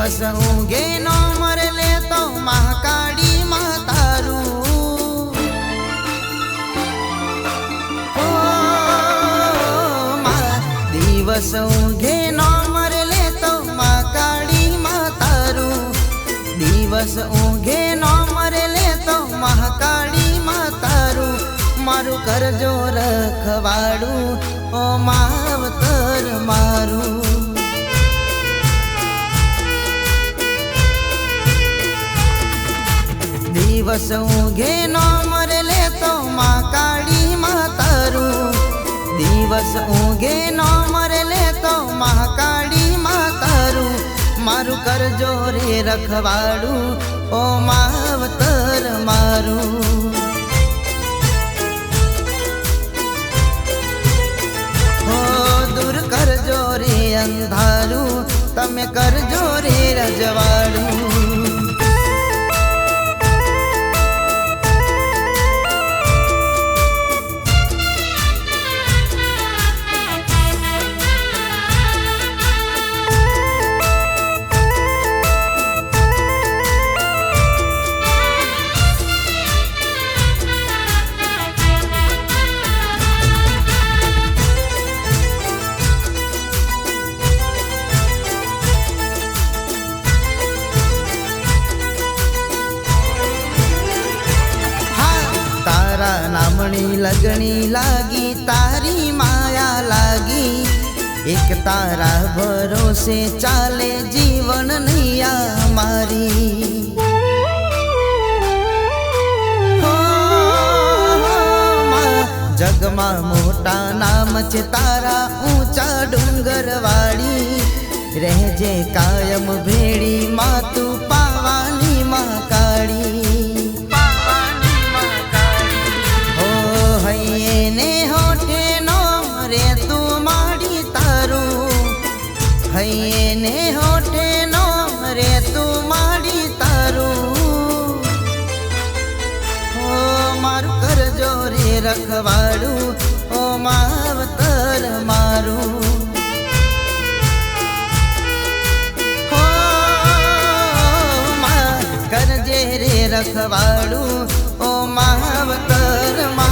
દિવસ ઊંઘે નો મરે લે તો મહાકાળી માં તારું દિવસ ઊંઘે નો મરે લે તો મહાકાળી માં તારું દિવસ ઊંઘે નો મરે લે તો મહાકાળી માં તારું મારું કરજો રખવાડું ઓ માવતર મારું દિવસ ઊંઘે નો મરે લે તો મહાકાળી માં તારું દિવસ ઊંઘે નો મરે લે તો મહાકાળી માં તારું મારું કરજો રે રખવાડું ઓ માવતર મારું दूर करजो रे अंधारू तमे करजो रे रजवाड़ू नामणी लगनी लागी तारी माया लागी एक तारा भरोसे चाले जीवन नैया मारी जगमा मोटा नाम छे तारा ऊंचा डूंगरवाड़ी रहजे कायम भेड़ी मां तू पावानी मां काड़ी ने होठे नो रे तू माड़ी तारू हइये ने होठे नो रे तू माड़ी तारू ओ मारू करजो रे रखवाड़ू ओ मावतर मारू हो करजे रे रखवाड़ू ओ मावतर मारू